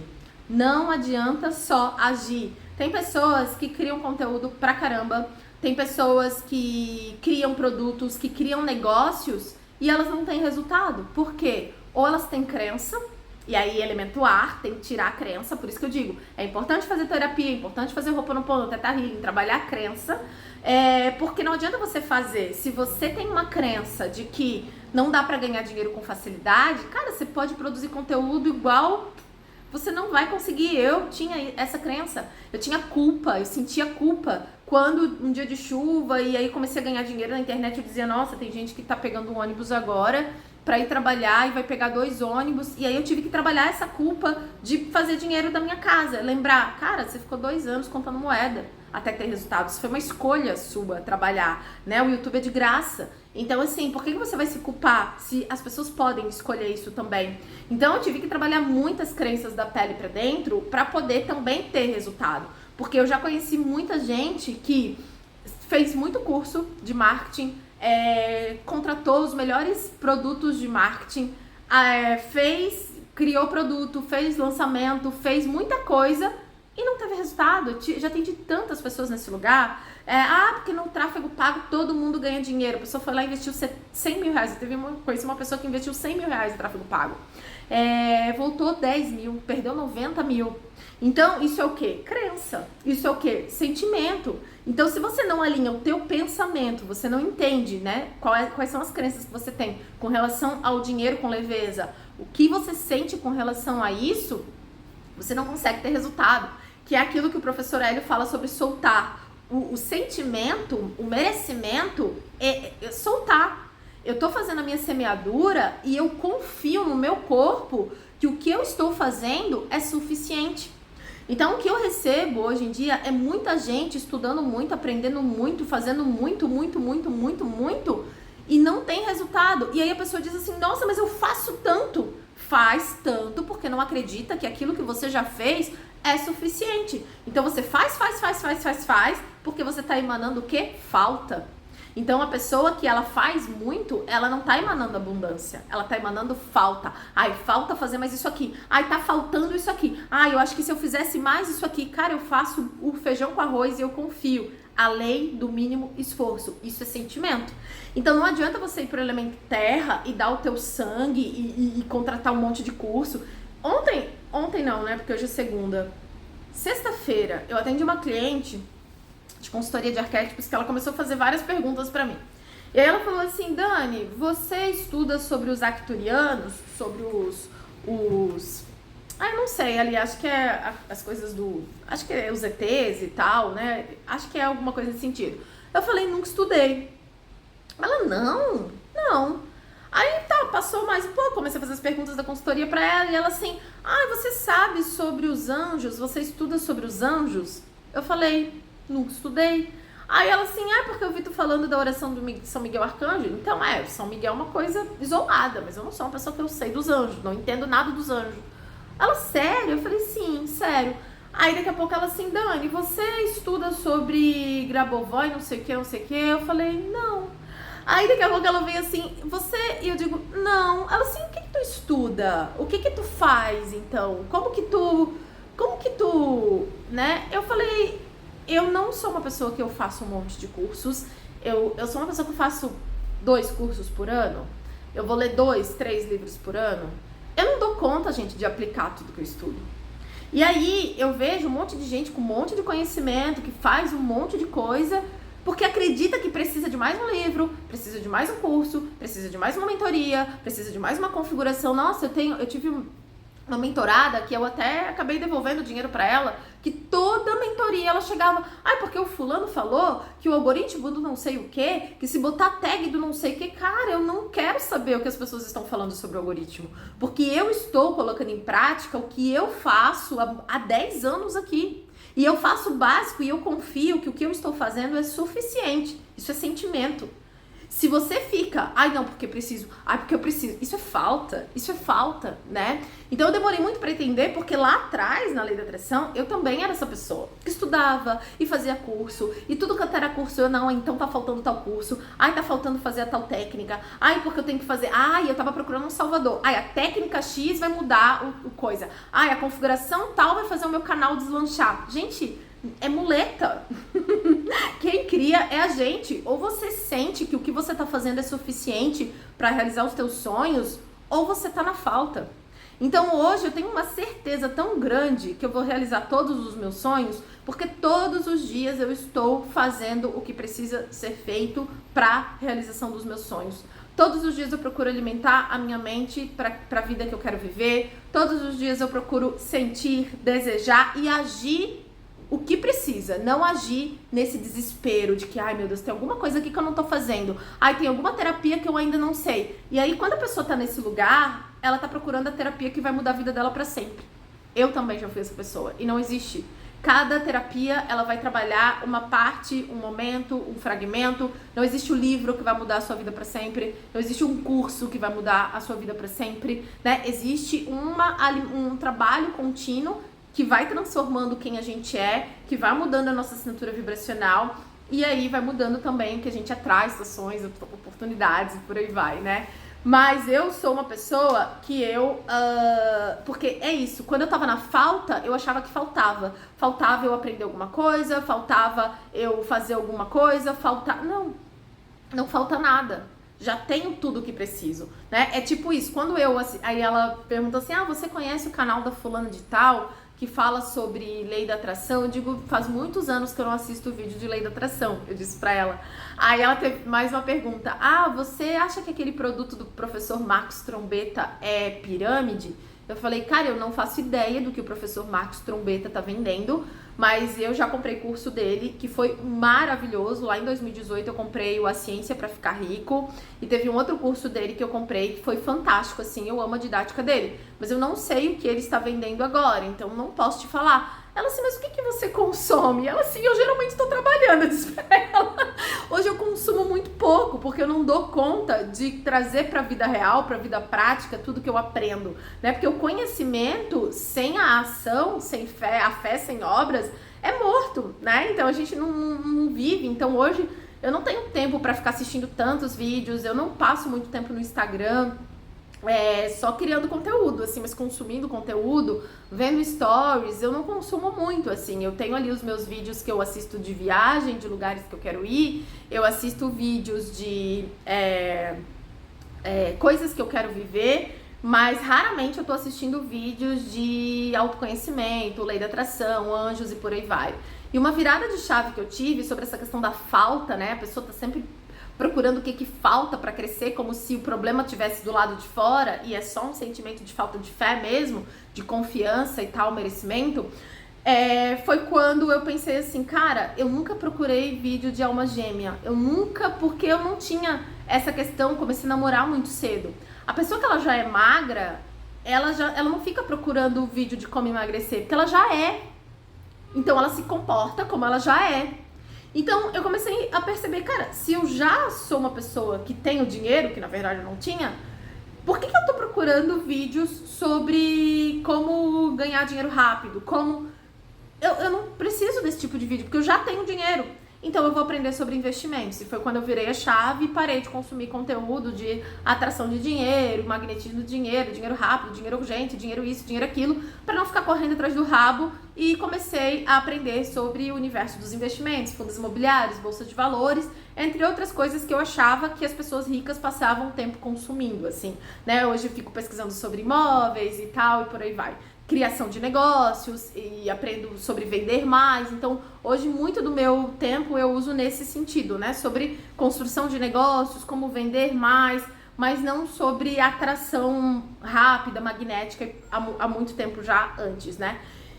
Não adianta só agir. Tem pessoas que criam conteúdo pra caramba, tem pessoas que criam produtos, que criam negócios e elas não têm resultado. Por quê? Ou elas têm crença, e aí, elemento ar, tem que tirar a crença, por isso que eu digo, é importante fazer terapia, é importante fazer Ho'oponopono, Theta Healing, trabalhar a crença, porque não adianta você fazer, se você tem uma crença de que não dá pra ganhar dinheiro com facilidade, cara, você pode produzir conteúdo igual, você não vai conseguir. Eu tinha essa crença, eu tinha culpa, eu sentia culpa quando um dia de chuva e aí comecei a ganhar dinheiro na internet, eu dizia, nossa, tem gente que tá pegando um ônibus agora pra ir trabalhar e vai pegar 2 ônibus, e aí eu tive que trabalhar essa culpa de fazer dinheiro da minha casa, lembrar, cara, você ficou 2 anos contando moeda até ter resultados, foi uma escolha sua trabalhar, né, o YouTube é de graça, então assim, por que você vai se culpar se as pessoas podem escolher isso também? Então eu tive que trabalhar muitas crenças da pele pra dentro pra poder também ter resultado, porque eu já conheci muita gente que fez muito curso de marketing, contratou os melhores produtos de marketing, criou produto, fez lançamento, fez muita coisa e não teve resultado. Já atendi tantas pessoas nesse lugar. Porque no tráfego pago todo mundo ganha dinheiro. A pessoa foi lá e investiu 100 mil reais. Conheci uma pessoa que investiu 100 mil reais no tráfego pago. Voltou 10 mil, perdeu 90 mil. Então, isso é o quê? Crença. Isso é o quê? Sentimento. Então, se você não alinha o teu pensamento, você não entende, né? Quais são as crenças que você tem com relação ao dinheiro com leveza, o que você sente com relação a isso, você não consegue ter resultado. Que é aquilo que o professor Hélio fala sobre soltar. O sentimento, o merecimento é soltar. Eu tô fazendo a minha semeadura e eu confio no meu corpo que o que eu estou fazendo é suficiente. Então, o que eu recebo hoje em dia é muita gente estudando muito, aprendendo muito, fazendo muito, e não tem resultado. E aí a pessoa diz assim, nossa, mas eu faço tanto. Faz tanto porque não acredita que aquilo que você já fez é suficiente. Então, você faz, porque você está emanando o quê? Falta. Então, a pessoa que ela faz muito, ela não tá emanando abundância, ela tá emanando falta. Ai, falta fazer mais isso aqui. Ai, tá faltando isso aqui. Ai, eu acho que se eu fizesse mais isso aqui, cara, eu faço o feijão com arroz e eu confio. A lei do mínimo esforço. Isso é sentimento. Então, não adianta você ir pro elemento terra e dar o teu sangue e contratar um monte de curso. Ontem não, né? Porque hoje é segunda. Sexta-feira, eu atendi uma cliente de consultoria de arquétipos, que ela começou a fazer várias perguntas pra mim. E aí ela falou assim, Dani, você estuda sobre os arcturianos, sobre os eu não sei, ali, acho que é as coisas acho que é os ETs e tal, né? Acho que é alguma coisa nesse sentido. Eu falei, nunca estudei. Ela, não. Aí tá, passou mais um pouco, comecei a fazer as perguntas da consultoria pra ela, e ela assim, você sabe sobre os anjos? Você estuda sobre os anjos? Eu falei, nunca estudei. Aí ela assim, porque eu vi tu falando da oração do São Miguel Arcanjo. Então, São Miguel é uma coisa isolada, mas eu não sou uma pessoa que eu sei dos anjos, não entendo nada dos anjos. Ela, sério? Eu falei, sim, sério. Aí daqui a pouco ela assim, Dani, você estuda sobre Grabovoi, não sei o que, Eu falei, não. Aí daqui a pouco ela veio assim, e eu digo, não. Ela assim, o que tu estuda? O que tu faz, então? Como que tu, né? Eu falei, eu não sou uma pessoa que eu faço um monte de cursos. Eu sou uma pessoa que eu faço 2 cursos por ano. Eu vou ler 2, 3 livros por ano. Eu não dou conta, gente, de aplicar tudo que eu estudo. E aí eu vejo um monte de gente com um monte de conhecimento, que faz um monte de coisa, porque acredita que precisa de mais um livro, precisa de mais um curso, precisa de mais uma mentoria, precisa de mais uma configuração. Nossa, eu tive uma mentorada que eu até acabei devolvendo dinheiro pra ela, que toda mentoria ela chegava, porque o fulano falou que o algoritmo do não sei o que se botar tag do não sei o que, cara, eu não quero saber o que as pessoas estão falando sobre o algoritmo, porque eu estou colocando em prática o que eu faço há 10 anos aqui, e eu faço o básico e eu confio que o que eu estou fazendo é suficiente. Isso é sentimento. Se você fica, não, porque preciso, porque eu preciso, isso é falta, né? Então eu demorei muito pra entender, porque lá atrás, na Lei da Atração, eu também era essa pessoa, que estudava e fazia curso, e tudo que era curso, então tá faltando tal curso, tá faltando fazer a tal técnica, porque eu tenho que fazer, eu tava procurando um salvador, a técnica X vai mudar o coisa, a configuração tal vai fazer o meu canal deslanchar. Gente, é muleta. Quem cria é a gente. Ou você sente que o que você tá fazendo é suficiente para realizar os teus sonhos, ou você tá na falta. Então hoje eu tenho uma certeza tão grande que eu vou realizar todos os meus sonhos, porque todos os dias eu estou fazendo o que precisa ser feito para realização dos meus sonhos. Todos os dias eu procuro alimentar a minha mente para a vida que eu quero viver. Todos os dias eu procuro sentir, desejar e agir o que precisa, não agir nesse desespero de que, meu Deus, tem alguma coisa aqui que eu não tô fazendo. Tem alguma terapia que eu ainda não sei. E aí, quando a pessoa tá nesse lugar, ela tá procurando a terapia que vai mudar a vida dela pra sempre. Eu também já fui essa pessoa. E não existe. Cada terapia, ela vai trabalhar uma parte, um momento, um fragmento. Não existe um livro que vai mudar a sua vida pra sempre. Não existe um curso que vai mudar a sua vida pra sempre, né? Existe um trabalho contínuo que vai transformando quem a gente é, que vai mudando a nossa assinatura vibracional, e aí vai mudando também o que a gente atrai, situações, oportunidades e por aí vai, né? Mas eu sou uma pessoa que porque é isso, quando eu tava na falta, eu achava que faltava. Faltava eu aprender alguma coisa, faltava eu fazer alguma coisa, não falta nada. Já tenho tudo o que preciso, né? É tipo isso, quando aí ela pergunta assim, você conhece o canal da fulana de tal, que fala sobre lei da atração? Eu digo, faz muitos anos que eu não assisto vídeo de lei da atração, eu disse pra ela. Aí ela teve mais uma pergunta, você acha que aquele produto do professor Marcos Trombetta é pirâmide? Eu falei, cara, eu não faço ideia do que o professor Marcos Trombetta tá vendendo, mas eu já comprei curso dele, que foi maravilhoso. Lá em 2018 eu comprei o A Ciência para Ficar Rico, e teve um outro curso dele que eu comprei que foi fantástico, assim, eu amo a didática dele, mas eu não sei o que ele está vendendo agora, então não posso te falar. Ela assim, mas o que você consome? Ela assim, eu geralmente estou trabalhando, eu disse pra ela. Hoje eu consumo muito pouco, porque eu não dou conta de trazer para a vida real, para a vida prática, tudo que eu aprendo, né? Porque o conhecimento sem a ação, sem fé, a fé sem obras, é morto, né? Então a gente não vive. Então hoje eu não tenho tempo para ficar assistindo tantos vídeos, eu não passo muito tempo no Instagram, só criando conteúdo, assim, mas consumindo conteúdo, vendo stories, eu não consumo muito, assim. Eu tenho ali os meus vídeos que eu assisto de viagem, de lugares que eu quero ir, eu assisto vídeos de coisas que eu quero viver, mas raramente eu tô assistindo vídeos de autoconhecimento, lei da atração, anjos e por aí vai. E uma virada de chave que eu tive sobre essa questão da falta, né? A pessoa tá sempre procurando o que falta para crescer, como se o problema estivesse do lado de fora e é só um sentimento de falta de fé mesmo, de confiança e tal, merecimento. Foi quando eu pensei assim, cara, eu nunca procurei vídeo de alma gêmea, porque eu não tinha essa questão, comecei a namorar muito cedo. A pessoa que ela já é magra, ela não fica procurando vídeo de como emagrecer, porque ela já é. Então ela se comporta como ela já é. Então eu comecei a perceber, cara, se eu já sou uma pessoa que tem o dinheiro, que na verdade eu não tinha, por que eu tô procurando vídeos sobre como ganhar dinheiro rápido? Eu não preciso desse tipo de vídeo, porque eu já tenho dinheiro. Então eu vou aprender sobre investimentos. E foi quando eu virei a chave e parei de consumir conteúdo de atração de dinheiro, magnetismo de dinheiro, dinheiro rápido, dinheiro urgente, dinheiro isso, dinheiro aquilo, para não ficar correndo atrás do rabo, e comecei a aprender sobre o universo dos investimentos, fundos imobiliários, bolsa de valores, entre outras coisas que eu achava que as pessoas ricas passavam tempo consumindo, assim, né? Hoje eu fico pesquisando sobre imóveis e tal, e por aí vai. Criação de negócios, e aprendo sobre vender mais. Então hoje muito do meu tempo eu uso nesse sentido, né, sobre construção de negócios, como vender mais, mas não sobre atração rápida, magnética, há muito tempo já antes, né.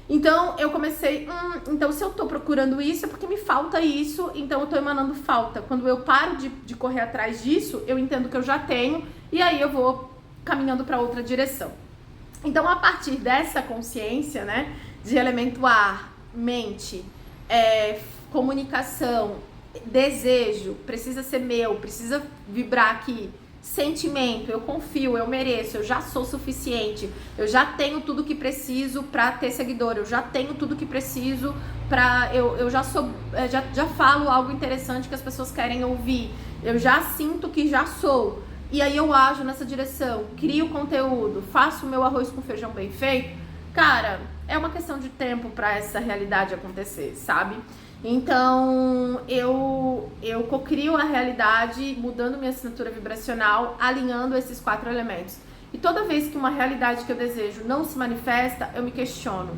Então eu comecei, então se eu tô procurando isso é porque me falta isso, então eu tô emanando falta. Quando eu paro de correr atrás disso, eu entendo que eu já tenho, e aí eu vou caminhando para outra direção. Então, a partir dessa consciência, né, de elemento ar, mente, comunicação, desejo, precisa ser meu, precisa vibrar aqui, sentimento, eu confio, eu mereço, eu já sou suficiente, eu já tenho tudo que preciso para ter seguidor, eu já tenho tudo que preciso para eu já sou, já falo algo interessante que as pessoas querem ouvir, eu já sinto que já sou. E aí eu ajo nessa direção, crio conteúdo, faço o meu arroz com feijão bem feito. Cara, é uma questão de tempo para essa realidade acontecer, sabe? Então, eu cocrio a realidade mudando minha assinatura vibracional, alinhando esses 4 elementos. E toda vez que uma realidade que eu desejo não se manifesta, eu me questiono.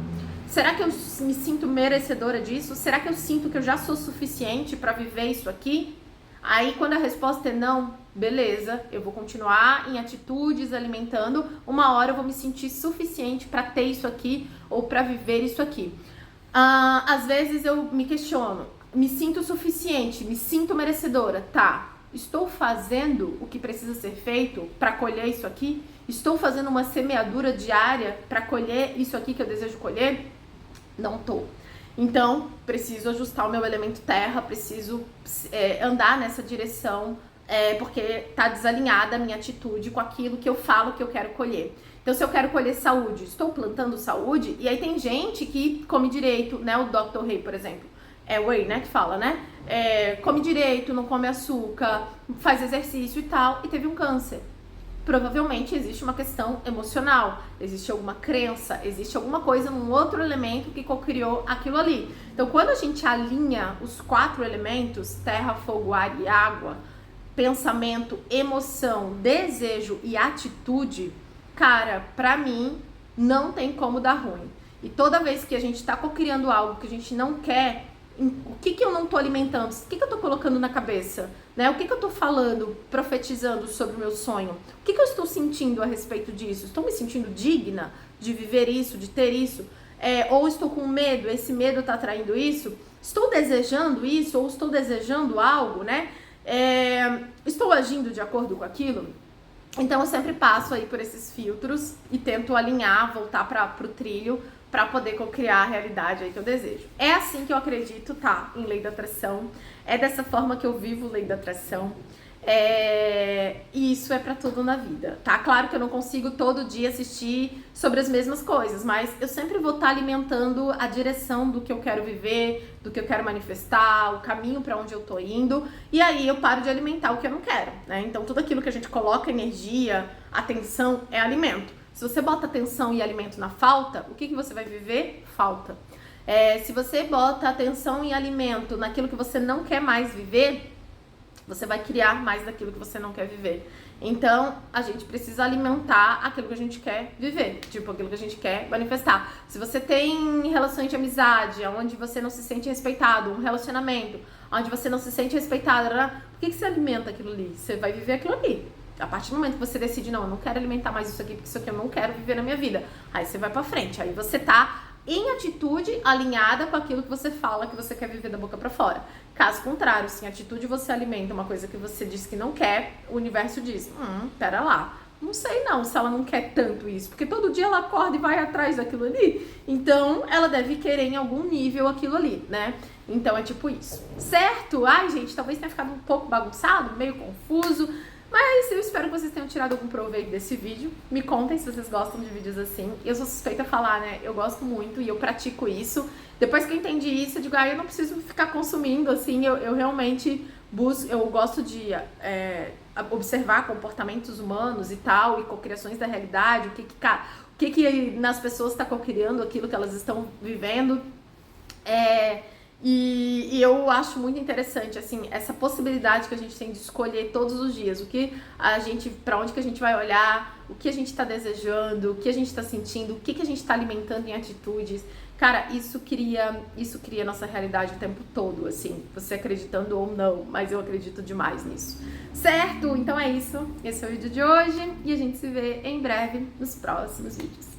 Será que eu me sinto merecedora disso? Será que eu sinto que eu já sou suficiente para viver isso aqui? Aí, quando a resposta é não, beleza, eu vou continuar em atitudes, alimentando, uma hora eu vou me sentir suficiente para ter isso aqui ou para viver isso aqui. Às vezes eu me questiono, me sinto suficiente, me sinto merecedora, tá? Estou fazendo o que precisa ser feito para colher isso aqui? Estou fazendo uma semeadura diária para colher isso aqui que eu desejo colher? Não tô. Então, preciso ajustar o meu elemento terra, preciso andar nessa direção, porque tá desalinhada a minha atitude com aquilo que eu falo que eu quero colher. Então, se eu quero colher saúde, estou plantando saúde, e aí tem gente que come direito, né? O Dr. Ray, por exemplo, é Whey, né, que fala, né? Come direito, não come açúcar, faz exercício e tal, e teve um câncer. provavelmente existe uma questão emocional, existe alguma crença, existe alguma coisa, um outro elemento que co-criou aquilo ali. Então, quando a gente alinha os 4 elementos, terra, fogo, ar e água, pensamento, emoção, desejo e atitude, cara, pra mim, não tem como dar ruim. E toda vez que a gente tá co-criando algo que a gente não quer, o que eu não tô alimentando? O que eu tô colocando na cabeça? Né? O que eu tô falando, profetizando sobre o meu sonho? O que eu estou sentindo a respeito disso? Estou me sentindo digna de viver isso, de ter isso? Ou estou com medo? Esse medo tá atraindo isso? Estou desejando isso? Ou estou desejando algo, né? Estou agindo de acordo com aquilo? Então eu sempre passo aí por esses filtros e tento alinhar, voltar pro trilho, para poder co-criar a realidade aí que eu desejo. É assim que eu acredito, tá? Em lei da atração. É dessa forma que eu vivo lei da atração. E isso é para tudo na vida, tá? Claro que eu não consigo todo dia assistir sobre as mesmas coisas, mas eu sempre vou estar alimentando a direção do que eu quero viver, do que eu quero manifestar, o caminho para onde eu tô indo, e aí eu paro de alimentar o que eu não quero, né? Então tudo aquilo que a gente coloca energia, atenção, é alimento. Se você bota atenção e alimento na falta, o que você vai viver? Falta. Se você bota atenção e alimento naquilo que você não quer mais viver, você vai criar mais daquilo que você não quer viver. Então, a gente precisa alimentar aquilo que a gente quer viver, tipo aquilo que a gente quer manifestar. Se você tem relações de amizade, onde você não se sente respeitado, um relacionamento, onde você não se sente respeitado, por que você alimenta aquilo ali? Você vai viver aquilo ali. A partir do momento que você decide, não, eu não quero alimentar mais isso aqui, porque isso aqui eu não quero viver na minha vida. Aí você vai pra frente, aí você tá em atitude alinhada com aquilo que você fala que você quer viver da boca pra fora. Caso contrário, se em atitude você alimenta uma coisa que você diz que não quer, o universo diz, pera lá, não sei não se ela não quer tanto isso, porque todo dia ela acorda e vai atrás daquilo ali, então ela deve querer em algum nível aquilo ali, né? Então é tipo isso, certo? Ai, gente, talvez tenha ficado um pouco bagunçado, meio confuso, mas eu espero que vocês tenham tirado algum proveito desse vídeo. Me contem se vocês gostam de vídeos assim. Eu sou suspeita a falar, né? Eu gosto muito e eu pratico isso. Depois que eu entendi isso, eu digo, eu não preciso ficar consumindo, assim, eu realmente busco, eu gosto de observar comportamentos humanos e tal, e cocriações da realidade, o que nas pessoas está cocriando aquilo que elas estão vivendo. E eu acho muito interessante, assim, essa possibilidade que a gente tem de escolher todos os dias para onde que a gente vai olhar, o que a gente está desejando, o que a gente está sentindo, o que a gente está alimentando em atitudes. Cara, isso cria nossa realidade o tempo todo, assim, você acreditando ou não, mas eu acredito demais nisso. Certo? Então é isso. Esse é o vídeo de hoje e a gente se vê em breve nos próximos vídeos.